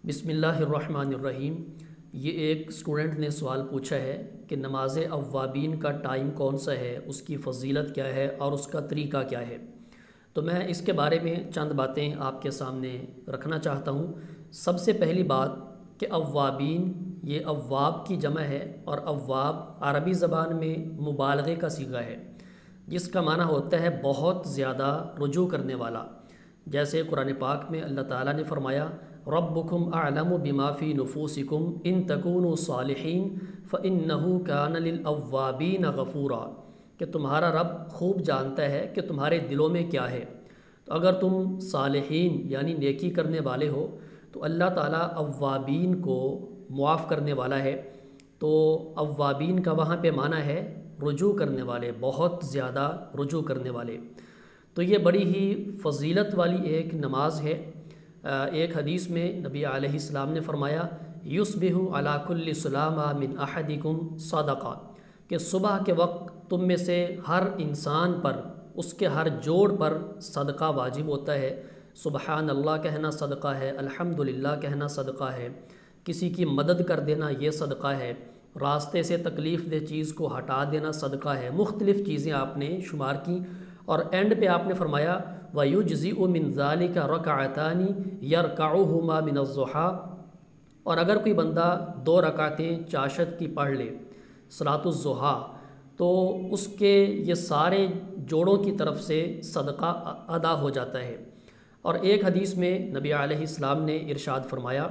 بسم اللہ الرحمن الرحیم۔ یہ ایک اسٹوڈنٹ نے سوال پوچھا ہے کہ نماز اوابین کا ٹائم کون سا ہے، اس کی فضیلت کیا ہے اور اس کا طریقہ کیا ہے۔ تو میں اس کے بارے میں چند باتیں آپ کے سامنے رکھنا چاہتا ہوں۔ سب سے پہلی بات کہ اوابین یہ اواب کی جمع ہے، اور اواب عربی زبان میں مبالغے کا صیغہ ہے، جس کا معنی ہوتا ہے بہت زیادہ رجوع کرنے والا۔ جیسے قرآن پاک میں اللہ تعالیٰ نے فرمایا ربکم اعلم بما فی نفوسکم ان تکونوا صالحین فانہ کان للاوابین غفورا، کہ تمہارا رب خوب جانتا ہے کہ تمہارے دلوں میں کیا ہے، تو اگر تم صالحین یعنی نیکی کرنے والے ہو تو اللہ تعالیٰ اوابین کو معاف کرنے والا ہے۔ تو اوابین کا وہاں پہ معنی ہے رجوع کرنے والے، بہت زیادہ رجوع کرنے والے۔ تو یہ بڑی ہی فضیلت والی ایک نماز ہے۔ ایک حدیث میں نبی علیہ السلام نے فرمایا یصبح علی کل سلامہ من احدکم صدقہ، کہ صبح کے وقت تم میں سے ہر انسان پر، اس کے ہر جوڑ پر صدقہ واجب ہوتا ہے۔ سبحان اللہ کہنا صدقہ ہے، الحمدللہ کہنا صدقہ ہے، کسی کی مدد کر دینا یہ صدقہ ہے، راستے سے تکلیف دہ چیز کو ہٹا دینا صدقہ ہے۔ مختلف چیزیں آپ نے شمار کی، اور اینڈ پہ آپ نے فرمایا وَيُجْزِئُ مِنْ ذَلِكَ رَكَعَتَانِ يَرْكَعُهُمَا مِنَ الضُّحَىٰ، اور اگر کوئی بندہ 2 رکعتیں چاشت کی پڑھ لے صلاۃ الضحیٰ، تو اس کے یہ سارے جوڑوں کی طرف سے صدقہ ادا ہو جاتا ہے۔ اور ایک حدیث میں نبی علیہ السلام نے ارشاد فرمایا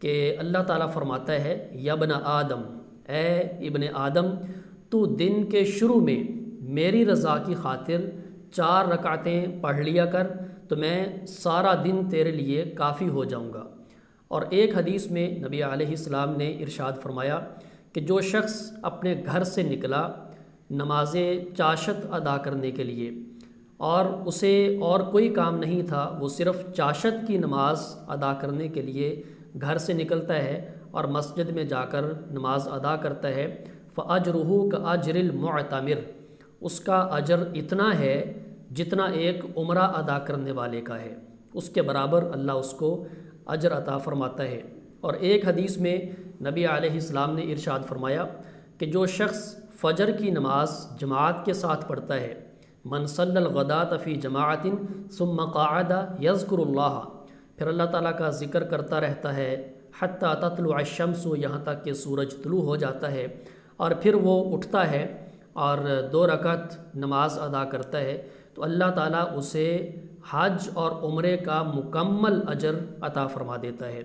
کہ اللہ تعالیٰ فرماتا ہے یا ابن آدم، اے ابن آدم، تو دن کے شروع میں میری رضا کی خاطر 4 رکعتیں پڑھ لیا کر، تو میں سارا دن تیرے لیے کافی ہو جاؤں گا۔ اور ایک حدیث میں نبی علیہ السلام نے ارشاد فرمایا کہ جو شخص اپنے گھر سے نکلا نماز چاشت ادا کرنے کے لیے، اور اسے اور کوئی کام نہیں تھا، وہ صرف چاشت کی نماز ادا کرنے کے لیے گھر سے نکلتا ہے اور مسجد میں جا کر نماز ادا کرتا ہے، فَأَجْرُهُ كَأَجْرِ الْمُعْتَمِرِ، اس کا اجر اتنا ہے جتنا ایک عمرہ ادا کرنے والے کا ہے، اس کے برابر اللہ اس کو اجر عطا فرماتا ہے۔ اور ایک حدیث میں نبی علیہ السلام نے ارشاد فرمایا کہ جو شخص فجر کی نماز جماعت کے ساتھ پڑھتا ہے، من صلی الغداۃ فی جماعت ثم قعد یذکر اللہ، پھر اللہ تعالیٰ کا ذکر کرتا رہتا ہے حتی تطلع الشمس، یہاں تک کہ سورج طلوع ہو جاتا ہے، اور پھر وہ اٹھتا ہے اور 2 رکعت نماز ادا کرتا ہے، تو اللہ تعالیٰ اسے حج اور عمرے کا مکمل اجر عطا فرما دیتا ہے۔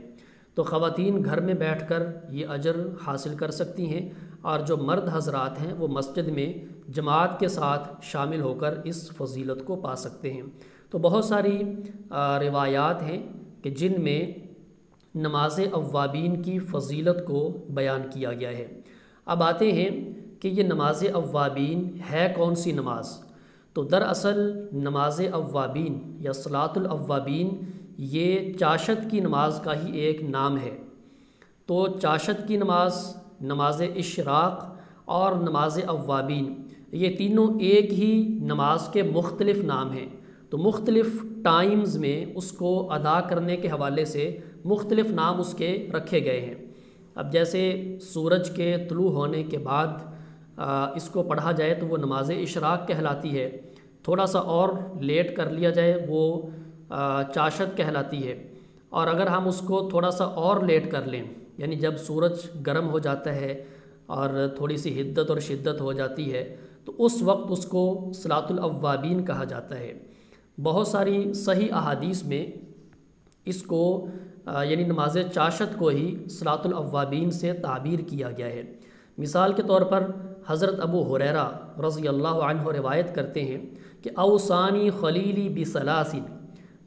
تو خواتین گھر میں بیٹھ کر یہ اجر حاصل کر سکتی ہیں، اور جو مرد حضرات ہیں وہ مسجد میں جماعت کے ساتھ شامل ہو کر اس فضیلت کو پا سکتے ہیں۔ تو بہت ساری روایات ہیں کہ جن میں نماز اوابین کی فضیلت کو بیان کیا گیا ہے۔ اب آتے ہیں کہ یہ نماز اوابین ہے کون سی نماز؟ تو دراصل نماز اوابین یا صلاۃ الاوابین یہ چاشت کی نماز کا ہی ایک نام ہے۔ تو چاشت کی نماز، نماز اشراق اور نماز اوابین، یہ تینوں ایک ہی نماز کے مختلف نام ہیں۔ تو مختلف ٹائمز میں اس کو ادا کرنے کے حوالے سے مختلف نام اس کے رکھے گئے ہیں۔ اب جیسے سورج کے طلوع ہونے کے بعد اس کو پڑھا جائے تو وہ نماز اشراق کہلاتی ہے، تھوڑا سا اور لیٹ کر لیا جائے وہ چاشت کہلاتی ہے، اور اگر ہم اس کو تھوڑا سا اور لیٹ کر لیں، یعنی جب سورج گرم ہو جاتا ہے اور تھوڑی سی حدت اور شدت ہو جاتی ہے، تو اس وقت اس کو صلاۃ الاوابین کہا جاتا ہے۔ بہت ساری صحیح احادیث میں اس کو یعنی نماز چاشت کو ہی صلاۃ الاوابین سے تعبیر کیا گیا ہے۔ مثال کے طور پر حضرت ابو ہریرہ رضی اللہ عنہ روایت کرتے ہیں کہ اوصانی خلیلی بثلاث،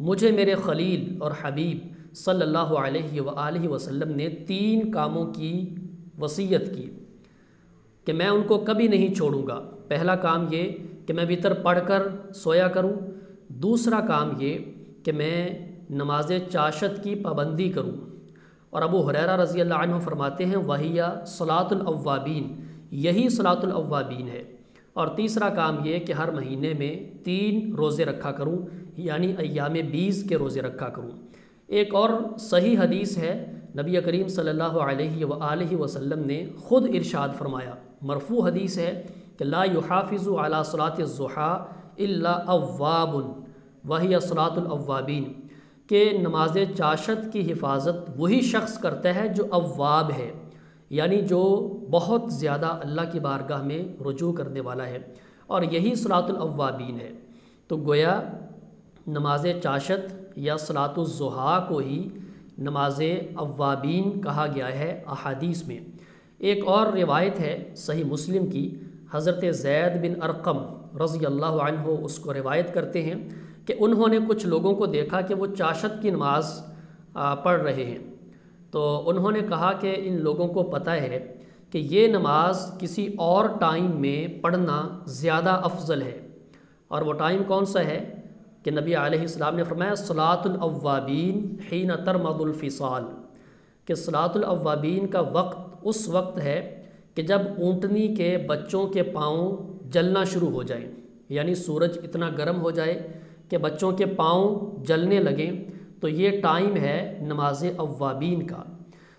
مجھے میرے خلیل اور حبیب صلی اللہ علیہ وآلہ وسلم نے 3 کاموں کی وصیت کی کہ میں ان کو کبھی نہیں چھوڑوں گا۔ پہلا کام یہ کہ میں وتر پڑھ کر سویا کروں، دوسرا کام یہ کہ میں نماز چاشت کی پابندی کروں، اور ابو ہریرہ رضی اللہ عنہ فرماتے ہیں وَهِيَ صلاۃ الاوابین، یہی صلاۃ الاوابین ہے۔ اور تیسرا کام یہ کہ ہر مہینے میں 3 روزے رکھا کروں، یعنی ایام 20 کے روزے رکھا کروں۔ ایک اور صحیح حدیث ہے نبی کریم صلی اللہ علیہ وآلہ وسلم نے خود ارشاد فرمایا، مرفوع حدیث ہے کہ لا یحافظ علی صلاۃ الضحیٰ الا اواب وہی صلاۃ الاوابین، کہ نماز چاشت کی حفاظت وہی شخص کرتا ہے جو اواب ہے، یعنی جو بہت زیادہ اللہ کی بارگاہ میں رجوع کرنے والا ہے، اور یہی صلاۃ الاوابین ہے۔ تو گویا نماز چاشت یا صلاۃ الضحیٰ کو ہی نماز اوابین کہا گیا ہے احادیث میں۔ ایک اور روایت ہے صحیح مسلم کی، حضرت زید بن ارقم رضی اللہ عنہ اس کو روایت کرتے ہیں کہ انہوں نے کچھ لوگوں کو دیکھا کہ وہ چاشت کی نماز پڑھ رہے ہیں، تو انہوں نے کہا کہ ان لوگوں کو پتہ ہے کہ یہ نماز کسی اور ٹائم میں پڑھنا زیادہ افضل ہے، اور وہ ٹائم کون سا ہے کہ نبی علیہ السلام نے فرمایا صلاۃ الاوابین حین ترمض الفصال، کہ صلاۃ الاوابین کا وقت اس وقت ہے کہ جب اونٹنی کے بچوں کے پاؤں جلنا شروع ہو جائیں، یعنی سورج اتنا گرم ہو جائے کہ بچوں کے پاؤں جلنے لگیں، تو یہ ٹائم ہے نماز اوابین کا۔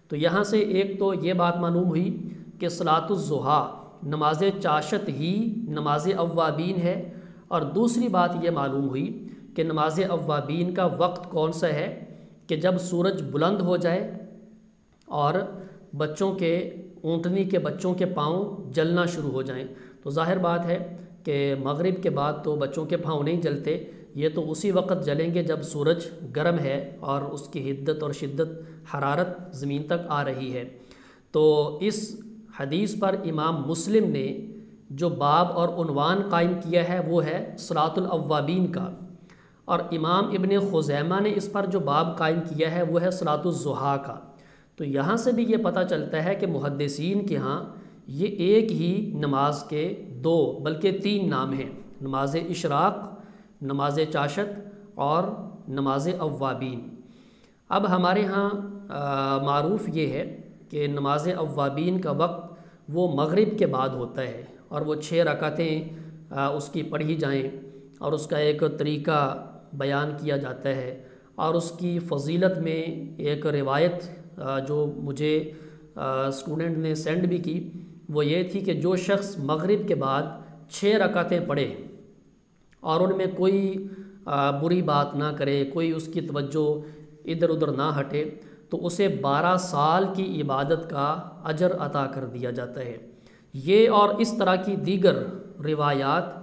تو یہاں سے ایک تو یہ بات معلوم ہوئی کہ صلاۃ الضحیٰ نماز چاشت ہی نماز اوابین ہے، اور دوسری بات یہ معلوم ہوئی کہ نماز اوابین کا وقت کون سا ہے کہ جب سورج بلند ہو جائے اور بچوں کے اونٹنی کے بچوں کے پاؤں جلنا شروع ہو جائیں۔ تو ظاہر بات ہے کہ مغرب کے بعد تو بچوں کے پاؤں نہیں جلتے، یہ تو اسی وقت جلیں گے جب سورج گرم ہے اور اس کی حدت اور شدت حرارت زمین تک آ رہی ہے۔ تو اس حدیث پر امام مسلم نے جو باب اور عنوان قائم کیا ہے وہ ہے صلاۃ الاوابین کا، اور امام ابن خزیمہ نے اس پر جو باب قائم کیا ہے وہ ہے صلاۃ الضحیٰ کا۔ تو یہاں سے بھی یہ پتہ چلتا ہے کہ محدثین کے ہاں یہ ایک ہی نماز کے دو بلکہ تین نام ہیں، نماز اشراق، نماز چاشت اور نماز اوابین۔ اب ہمارے ہاں معروف یہ ہے کہ نماز اوابین کا وقت وہ مغرب کے بعد ہوتا ہے، اور وہ 6 رکعتیں اس کی پڑھی جائیں، اور اس کا ایک طریقہ بیان کیا جاتا ہے، اور اس کی فضیلت میں ایک روایت جو مجھے اسٹوڈنٹ نے سینڈ بھی کی وہ یہ تھی کہ جو شخص مغرب کے بعد 6 رکعتیں پڑھے اور ان میں کوئی بری بات نہ کرے، کوئی اس کی توجہ ادھر ادھر نہ ہٹے، تو اسے 12 سال کی عبادت کا اجر عطا کر دیا جاتا ہے۔ یہ اور اس طرح کی دیگر روایات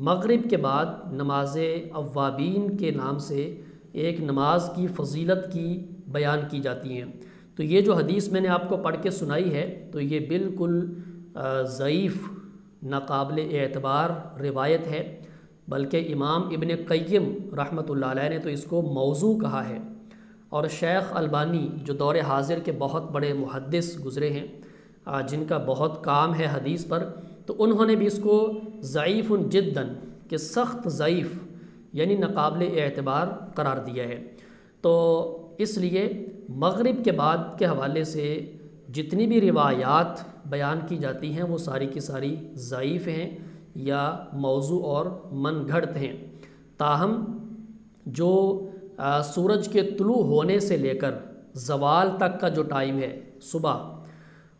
مغرب کے بعد نماز اوابین کے نام سے ایک نماز کی فضیلت کی بیان کی جاتی ہیں۔ تو یہ جو حدیث میں نے آپ کو پڑھ کے سنائی ہے تو یہ بالکل ضعیف، ناقابل اعتبار روایت ہے، بلکہ امام ابن قیم رحمۃ اللہ علیہ نے تو اس کو موضوع کہا ہے، اور شیخ البانی جو دور حاضر کے بہت بڑے محدث گزرے ہیں جن کا بہت کام ہے حدیث پر، تو انہوں نے بھی اس کو ضعیف جداً کہ سخت ضعیف یعنی ناقابل اعتبار قرار دیا ہے۔ تو اس لیے مغرب کے بعد کے حوالے سے جتنی بھی روایات بیان کی جاتی ہیں وہ ساری کی ساری ضعیف ہیں یا موضوع اور من گھڑت ہیں۔ تاہم جو سورج کے طلوع ہونے سے لے کر زوال تک کا جو ٹائم ہے صبح،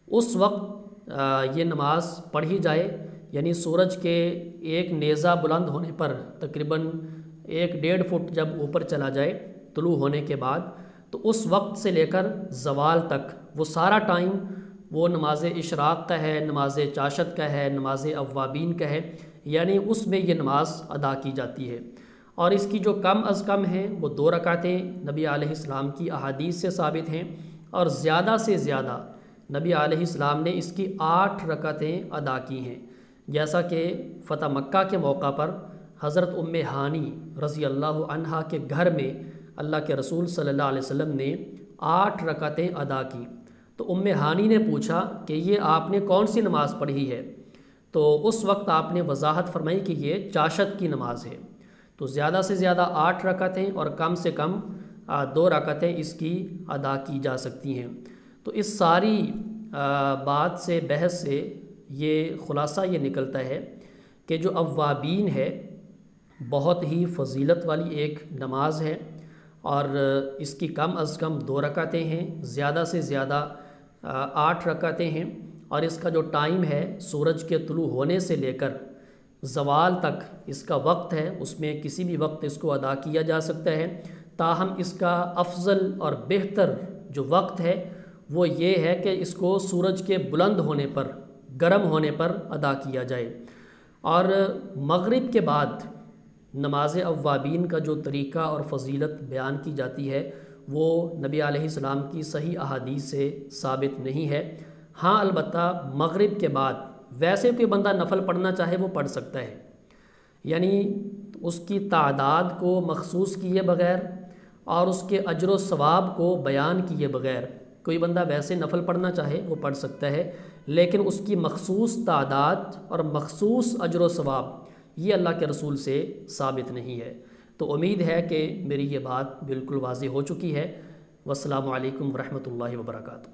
اس وقت یہ نماز پڑھی جائے، یعنی سورج کے ایک نیزہ بلند ہونے پر تقریباً 1-1.5 فٹ جب اوپر چلا جائے طلوع ہونے کے بعد، تو اس وقت سے لے کر زوال تک وہ سارا ٹائم وہ نماز اشراق کا ہے، نماز چاشت کا ہے، نماز اوابین کا ہے، یعنی اس میں یہ نماز ادا کی جاتی ہے۔ اور اس کی جو کم از کم ہیں وہ 2 رکعتیں نبی علیہ السلام کی احادیث سے ثابت ہیں، اور زیادہ سے زیادہ نبی علیہ السلام نے اس کی 8 رکعتیں ادا کی ہیں، جیسا کہ فتح مکہ کے موقع پر حضرت ام ہانی رضی اللہ عنہا کے گھر میں اللہ کے رسول صلی اللہ علیہ وسلم نے 8 رکعتیں ادا کی۔ تو ام ہانی نے پوچھا کہ یہ آپ نے کون سی نماز پڑھی ہے؟ تو اس وقت آپ نے وضاحت فرمائی کہ یہ چاشت کی نماز ہے۔ تو زیادہ سے زیادہ 8 رکعتیں اور کم سے کم 2 رکعتیں اس کی ادا کی جا سکتی ہیں۔ تو اس ساری بات سے، بحث سے یہ خلاصہ یہ نکلتا ہے کہ جو اوابین ہے بہت ہی فضیلت والی ایک نماز ہے، اور اس کی کم از کم 2 رکعتیں ہیں، زیادہ سے زیادہ 8 رکعتیں ہیں، اور اس کا جو ٹائم ہے سورج کے طلوع ہونے سے لے کر زوال تک اس کا وقت ہے، اس میں کسی بھی وقت اس کو ادا کیا جا سکتا ہے۔ تاہم اس کا افضل اور بہتر جو وقت ہے وہ یہ ہے کہ اس کو سورج کے بلند ہونے پر، گرم ہونے پر ادا کیا جائے۔ اور مغرب کے بعد نماز اوابین کا جو طریقہ اور فضیلت بیان کی جاتی ہے وہ نبی علیہ السلام کی صحیح احادیث سے ثابت نہیں ہے۔ ہاں البتہ مغرب کے بعد ویسے کوئی بندہ نفل پڑھنا چاہے وہ پڑھ سکتا ہے، یعنی اس کی تعداد کو مخصوص کیے بغیر اور اس کے اجر و ثواب کو بیان کیے بغیر کوئی بندہ ویسے نفل پڑھنا چاہے وہ پڑھ سکتا ہے، لیکن اس کی مخصوص تعداد اور مخصوص اجر و ثواب یہ اللہ کے رسول سے ثابت نہیں ہے۔ تو امید ہے کہ میری یہ بات بالکل واضح ہو چکی ہے۔ والسلام علیکم ورحمۃ اللہ وبرکاتہ۔